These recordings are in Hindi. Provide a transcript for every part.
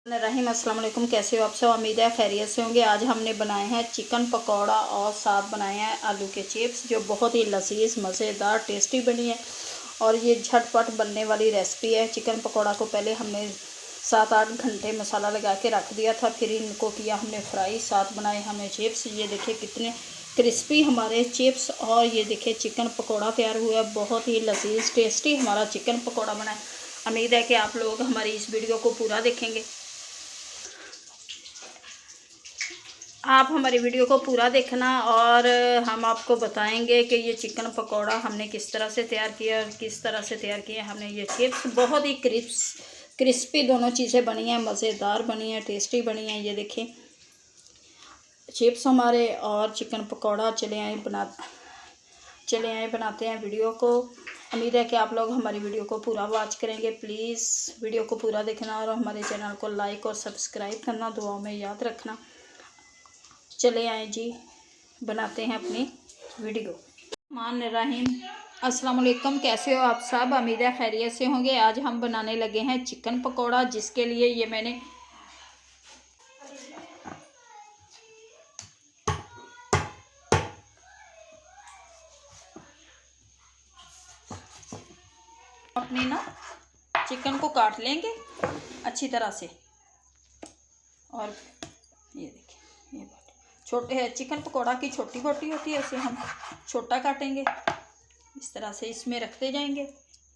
रहीम अस्सलाम वालेकुम। कैसे हो आप सब? उम्मीद है खैरियत से होंगे। आज हमने बनाए हैं चिकन पकौड़ा और साथ बनाए हैं आलू के चिप्स, जो बहुत ही लजीज मज़ेदार टेस्टी बनी है और ये झटपट बनने वाली रेसिपी है। चिकन पकौड़ा को पहले हमने 7-8 घंटे मसाला लगा के रख दिया था, फिर इनको किया हमने फ्राई, साथ बनाए हमने चिप्स। ये देखिए कितने क्रिस्पी हमारे चिप्स और ये देखिए चिकन पकौड़ा तैयार हुआ है। बहुत ही लजीज टेस्टी हमारा चिकन पकौड़ा बना है। उम्मीद है कि आप लोग हमारी इस वीडियो को पूरा देखेंगे। आप हमारी वीडियो को पूरा देखना और हम आपको बताएंगे कि ये चिकन पकौड़ा हमने किस तरह से तैयार किया और किस तरह से तैयार किया हमने ये चिप्स। बहुत ही क्रिस्पी दोनों चीज़ें बनी हैं, मज़ेदार बनी हैं, टेस्टी बनी हैं। ये देखें चिप्स हमारे और चिकन पकौड़ा। चले आए बनाते हैं वीडियो को। उम्मीद है कि आप लोग हमारी वीडियो को पूरा वॉच करेंगे। प्लीज़ वीडियो को पूरा देखना और हमारे चैनल को लाइक और सब्सक्राइब करना दुआओं में याद रखना। चले आए जी, बनाते हैं अपनी वीडियो। मान रहीम अस्सलाम वालेकुम। कैसे हो आप सब? उम्मीद है खैरियत से होंगे। आज हम बनाने लगे हैं चिकन पकौड़ा, जिसके लिए ये मैंने अपने ना चिकन को काट लेंगे अच्छी तरह से। और ये देखिए, ये छोटे चिकन पकौड़ा की छोटी बोटी होती है, उसे हम छोटा काटेंगे। इस तरह से इसमें रखते जाएंगे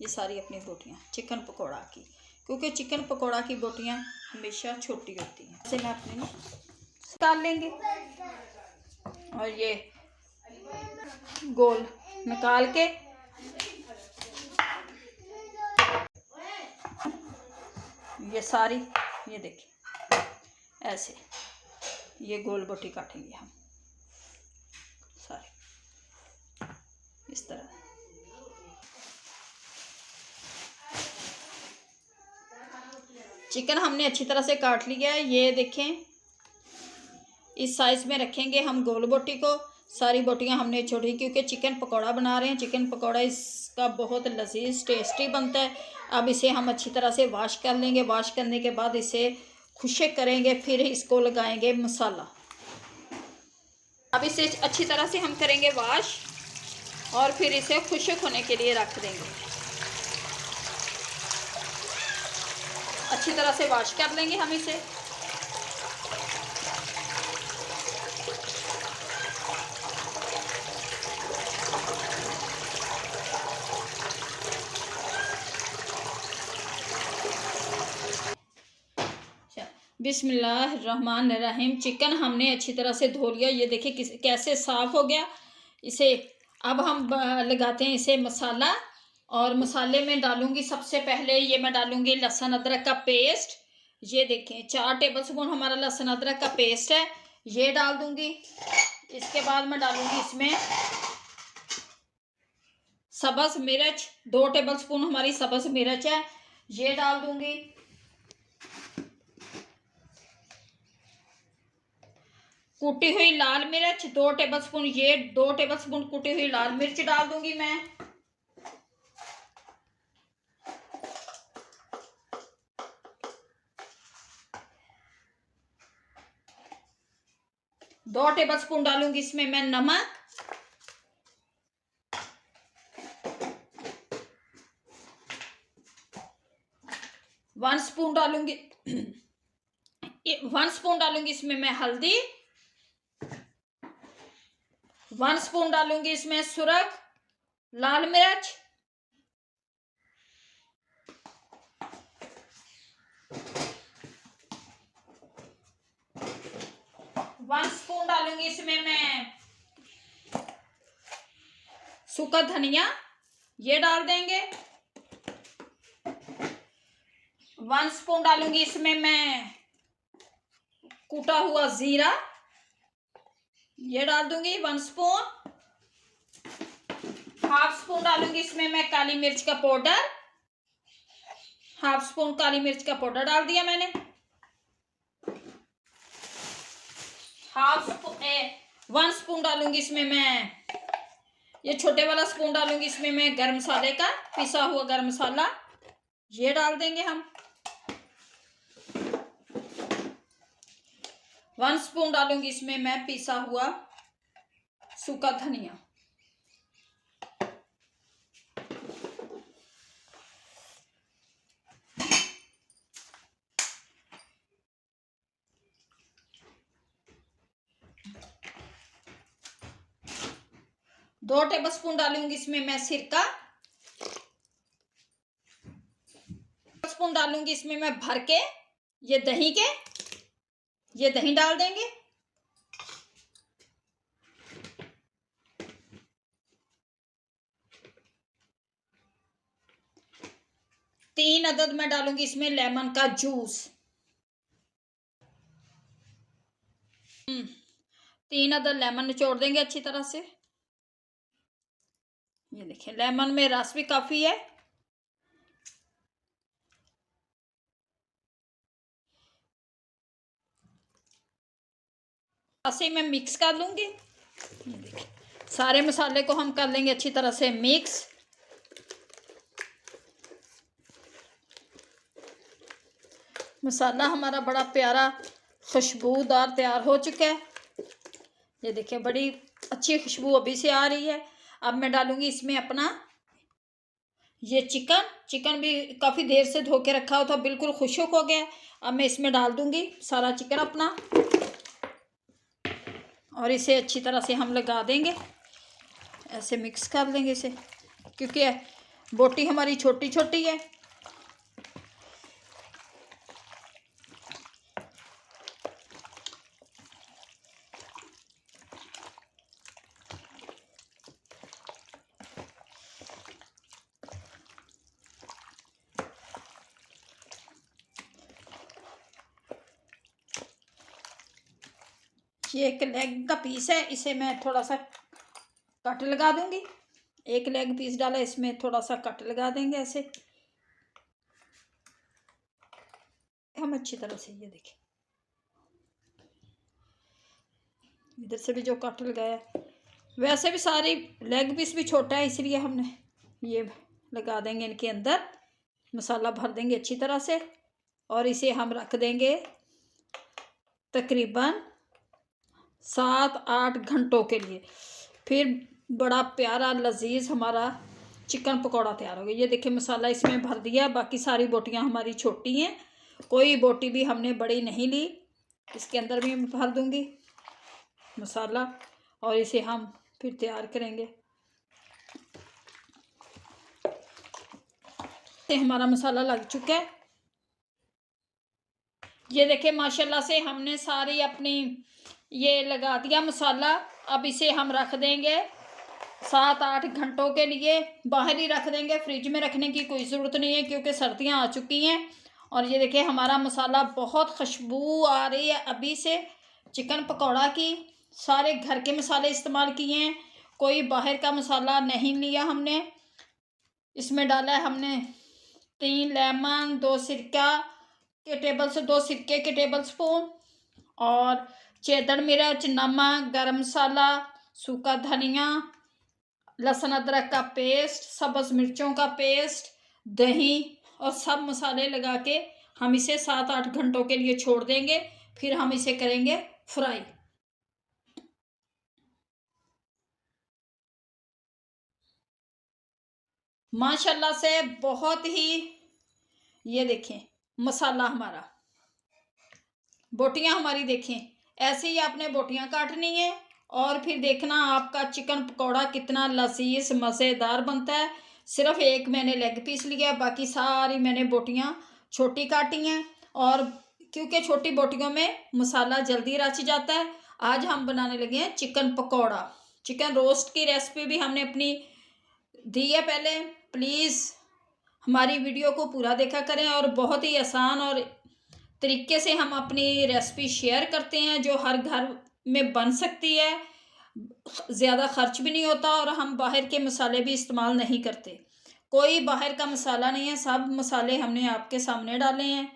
ये सारी अपनी बोटियाँ चिकन पकौड़ा की, क्योंकि चिकन पकौड़ा की बोटियाँ हमेशा छोटी होती हैं। इसे मैं अपने निकाल लेंगे और ये गोल निकाल के ये सारी, ये देखिए ऐसे ये गोल बोटी काटेंगे हम सारी इस तरह। चिकन हमने अच्छी तरह से काट लिया है। ये देखें इस साइज़ में रखेंगे हम गोल बोटी को। सारी बोटियां हमने छोड़ी, क्योंकि चिकन पकौड़ा बना रहे हैं। चिकन पकौड़ा इसका बहुत लजीज टेस्टी बनता है। अब इसे हम अच्छी तरह से वॉश कर लेंगे। वॉश करने के बाद इसे खुश्क करेंगे, फिर इसको लगाएंगे मसाला। अब इसे अच्छी तरह से हम करेंगे वॉश और फिर इसे खुश्क होने के लिए रख देंगे। अच्छी तरह से वॉश कर लेंगे हम इसे। बिस्मिल्लाहिर्रहमानिर्रहीम। चिकन हमने अच्छी तरह से धो लिया। ये देखिए कैसे साफ़ हो गया। इसे अब हम लगाते हैं इसे मसाला, और मसाले में डालूंगी सबसे पहले ये मैं डालूंगी लहसुन अदरक का पेस्ट। ये देखें 4 टेबल स्पून हमारा लहसुन अदरक का पेस्ट है, ये डाल दूंगी। इसके बाद मैं डालूंगी इसमें सब्ज़ मिर्च, 2 टेबल स्पून हमारी सब्ज़ मिर्च है, ये डाल दूंगी। कुटी हुई लाल मिर्च 2 टेबल स्पून, ये 2 टेबल स्पून कुटी हुई लाल मिर्च डाल दूंगी मैं। दो टेबल स्पून डालूंगी इसमें मैं नमक। 1 स्पून डालूंगी 1 स्पून डालूंगी इसमें मैं हल्दी। 1 स्पून डालूंगी इसमें सुरख लाल मिर्च। 1 स्पून डालूंगी इसमें मैं सूखा धनिया, ये डाल देंगे। 1 स्पून डालूंगी इसमें मैं कूटा हुआ जीरा, ये डाल दूंगी 1 स्पून। 1/2 स्पून डालूंगी इसमें मैं काली मिर्च का पाउडर। 1/2 स्पून काली मिर्च का पाउडर डाल दिया मैंने। 1 स्पून डालूंगी इसमें मैं ये छोटे वाला स्पून डालूंगी इसमें मैं गरम मसाले का पिसा हुआ गरम मसाला, ये डाल देंगे हम। 1 स्पून डालूंगी इसमें मैं पिसा हुआ सूखा धनिया। दो टेबल स्पून डालूंगी इसमें मैं सिरका। स्पून डालूंगी इसमें मैं भर के ये दही डाल देंगे। तीन अदद मैं डालूंगी इसमें लेमन का जूस। 3 अदद लेमन निचोड़ देंगे अच्छी तरह से। ये देखिए लेमन में रस भी काफी है। ऐसे मैं मिक्स कर लूंगी। ये देखिए सारे मसाले को हम कर लेंगे अच्छी तरह से मिक्स। मसाला हमारा बड़ा प्यारा खुशबूदार तैयार हो चुका है। ये देखिए बड़ी अच्छी खुशबू अभी से आ रही है। अब मैं डालूंगी इसमें अपना ये चिकन भी काफ़ी देर से धो के रखा हुआ था, बिल्कुल खुश्क हो गया। अब मैं इसमें डाल दूंगी सारा चिकन अपना और इसे अच्छी तरह से हम लगा देंगे। ऐसे मिक्स कर देंगे इसे, क्योंकि बोटी हमारी छोटी छोटी है। ये एक लेग का पीस है, इसे मैं थोड़ा सा कट लगा दूंगी। एक लेग पीस डाला, इसमें थोड़ा सा कट लगा देंगे ऐसे हम अच्छी तरह से। ये देखिए इधर से भी जो कट लगाया, वैसे भी सारी लेग पीस भी छोटा है इसलिए हमने ये लगा देंगे इनके अंदर। मसाला भर देंगे अच्छी तरह से और इसे हम रख देंगे तकरीबन 7-8 घंटों के लिए। फिर बड़ा प्यारा लजीज हमारा चिकन पकौड़ा तैयार हो गया। ये देखिए मसाला इसमें भर दिया, बाकी सारी बोटियां हमारी छोटी हैं, कोई बोटी भी हमने बड़ी नहीं ली। इसके अंदर भी मैं भर दूंगी मसाला और इसे हम फिर तैयार करेंगे। हमारा मसाला लग चुका है। ये देखिए माशाल्लाह से हमने सारी अपनी ये लगा दिया मसाला। अब इसे हम रख देंगे 7-8 घंटों के लिए, बाहर ही रख देंगे, फ्रिज में रखने की कोई ज़रूरत नहीं है क्योंकि सर्दियां आ चुकी हैं। और ये देखिए हमारा मसाला बहुत खुशबू आ रही है अभी से चिकन पकौड़ा की। सारे घर के मसाले इस्तेमाल किए हैं, कोई बाहर का मसाला नहीं लिया हमने। इसमें डाला है हमने 3 लेमन, 2 सिरका के टेबल से 2 सिरके के टेबल स्पून और चेदड़ मिर्च, नमक, गरम मसाला, सूखा धनिया, लहसुन अदरक का पेस्ट, सब्ज़ मिर्चों का पेस्ट, दही और सब मसाले लगा के हम इसे 7-8 घंटों के लिए छोड़ देंगे। फिर हम इसे करेंगे फ्राई। माशाल्लाह से बहुत ही, ये देखें मसाला हमारा, बोटियां हमारी देखें ऐसे ही आपने बोटियां काटनी है और फिर देखना आपका चिकन पकौड़ा कितना लजीज मज़ेदार बनता है। सिर्फ एक मैंने लेग पीस लिया, बाकी सारी मैंने बोटियां छोटी काटी हैं और क्योंकि छोटी बोटियों में मसाला जल्दी रच जाता है। आज हम बनाने लगे हैं चिकन पकौड़ा। चिकन रोस्ट की रेसिपी भी हमने अपनी दी है पहले, प्लीज़ हमारी वीडियो को पूरा देखा करें। और बहुत ही आसान और तरीके से हम अपनी रेसिपी शेयर करते हैं जो हर घर में बन सकती है, ज़्यादा खर्च भी नहीं होता और हम बाहर के मसाले भी इस्तेमाल नहीं करते। कोई बाहर का मसाला नहीं है, सब मसाले हमने आपके सामने डाले हैं।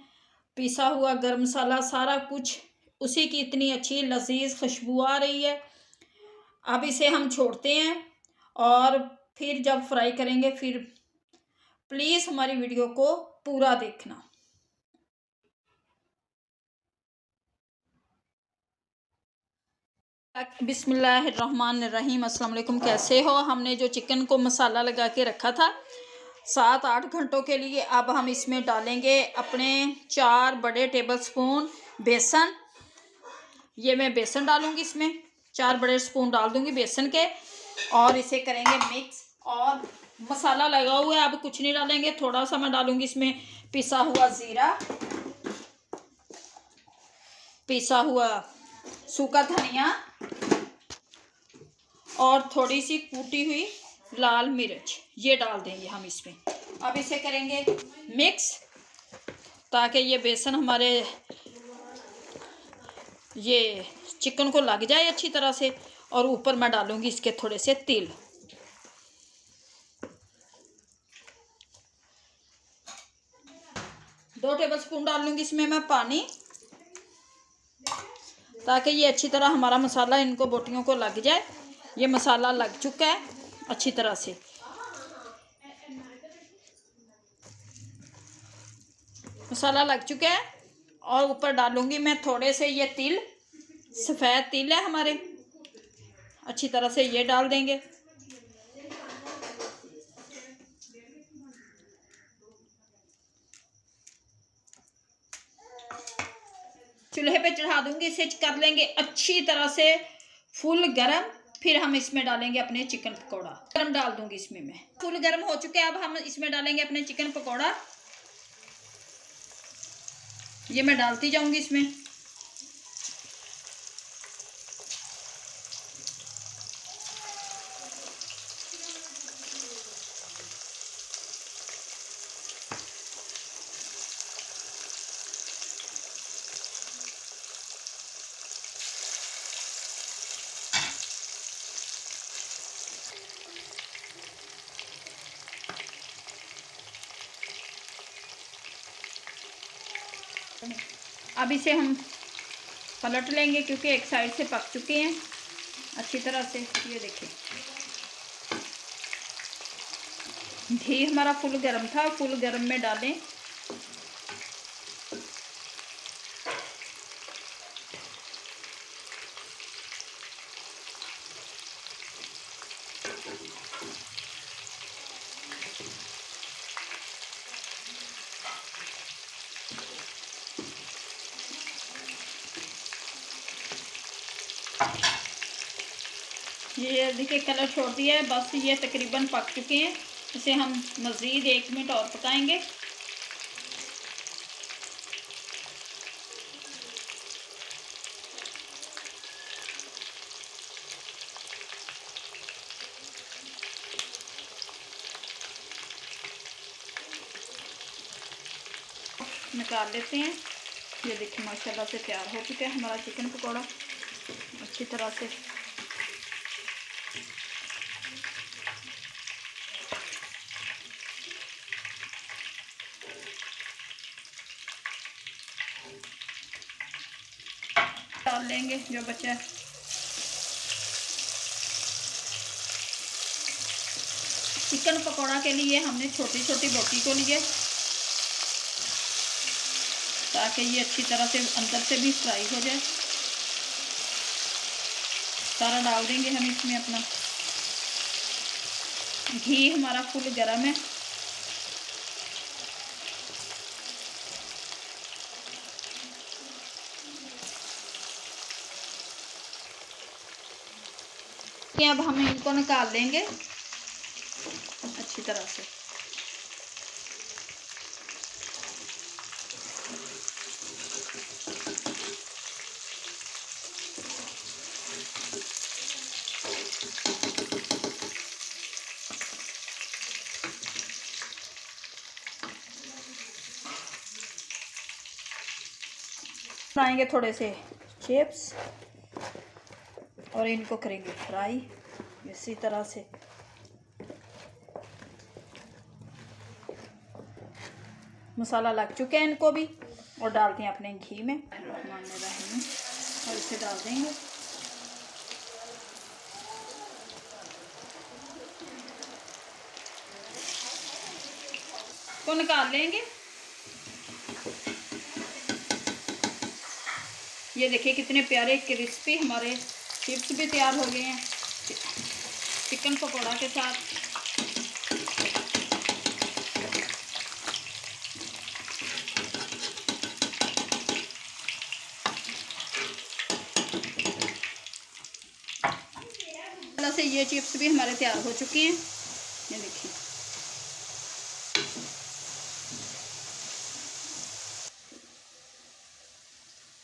पिसा हुआ गरम मसाला सारा कुछ, उसी की इतनी अच्छी लजीज खुशबू आ रही है। अब इसे हम छोड़ते हैं और फिर जब फ्राई करेंगे फिर प्लीज़ हमारी वीडियो को पूरा देखना। बिस्मिल्लाहिर्रहमानिर्रहीम। अस्सलाम वालेकुम। कैसे हो? हमने जो चिकन को मसाला लगा के रखा था 7-8 घंटों के लिए, अब हम इसमें डालेंगे अपने 4 बड़े टेबल स्पून बेसन। ये मैं बेसन डालूंगी, इसमें 4 बड़े स्पून डाल दूंगी बेसन के, और इसे करेंगे मिक्स। और मसाला लगा हुआ है, अब कुछ नहीं डालेंगे। थोड़ा सा मैं डालूंगी इसमें पिसा हुआ ज़ीरा, पिसा हुआ सूखा धनिया और थोड़ी सी कूटी हुई लाल मिर्च, ये डाल देंगे हम इसमें। अब इसे करेंगे मिक्स ताकि ये बेसन हमारे ये चिकन को लग जाए अच्छी तरह से। और ऊपर मैं डालूंगी इसके थोड़े से तिल। दो टेबल स्पून डाल लूँगी इसमें मैं पानी, ताकि ये अच्छी तरह हमारा मसाला इनको बोटियों को लग जाए। ये मसाला लग चुका है अच्छी तरह से। मसाला लग चुका है और ऊपर डालूंगी मैं थोड़े से ये तिल, सफ़ेद तिल है हमारे, अच्छी तरह से ये डाल देंगे। चूल्हे पे चढ़ा दूंगी, इसे कर लेंगे अच्छी तरह से फुल गरम। फिर हम इसमें डालेंगे अपने चिकन पकौड़ा। गरम डाल दूंगी इसमें मैं। फुल गरम हो चुके हैं, अब हम इसमें डालेंगे अपने चिकन पकौड़ा। ये मैं डालती जाऊंगी इसमें। अब इसे हम पलट लेंगे क्योंकि एक साइड से पक चुके हैं अच्छी तरह से। ये देखिए घी हमारा फुल गरम था, फुल गरम में डालें। ये देखिए कलर छोड़ दिया है, बस ये तकरीबन पक चुके हैं। इसे हम मज़ीद 1 मिनट और पकाएंगे। निकाल लेते हैं। ये देखिए माशाल्लाह से तैयार हो चुका है हमारा चिकन पकौड़ा अच्छी तरह से। डाल लेंगे जो बचा है। चिकन पकौड़ा के लिए हमने छोटी छोटी बोटी को लिए ताकि ये अच्छी तरह से अंदर से भी फ्राई हो जाए। सारा डाल देंगे हम इसमें अपना। घी हमारा फुल गरम है। अब हम इनको निकाल लेंगे अच्छी तरह से। बनाएंगे थोड़े से चिप्स और इनको करेंगे फ्राई इसी तरह से। मसाला लग चुके हैं इनको भी, और डालते हैं अपने घी में और इसे डाल देंगे। तो निकाल लेंगे। ये देखिए कितने प्यारे क्रिस्पी हमारे चिप्स भी तैयार हो गए हैं चिकन पकौड़ा के साथ। तरह से ये चिप्स भी हमारे तैयार हो चुके हैं, ये देखिए।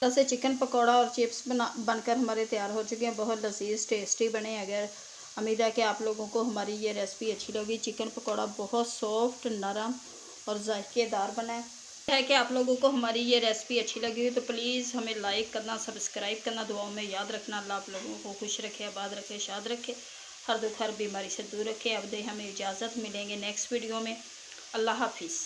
तरह से चिकन पकौड़ा और चिप्स बनकर हमारे तैयार हो चुके हैं। बहुत लजीज टेस्टी बने। अगर उम्मीद है कि आप लोगों को हमारी ये रेसिपी अच्छी लगी। चिकन पकौड़ा बहुत सॉफ्ट, नरम और जायकेदार बना है कि आप लोगों को हमारी ये रेसिपी अच्छी लगी हो तो प्लीज़ हमें लाइक करना, सब्सक्राइब करना, दुआओं में याद रखना। अल्लाह आप लोगों को खुश रखे, आबाद रखे, शाद रखे, हर दुख हर बीमारी से दूर रखे। अब दे हमें इजाज़त, मिलेंगे नेक्स्ट वीडियो में। अल्लाह हाफिज़।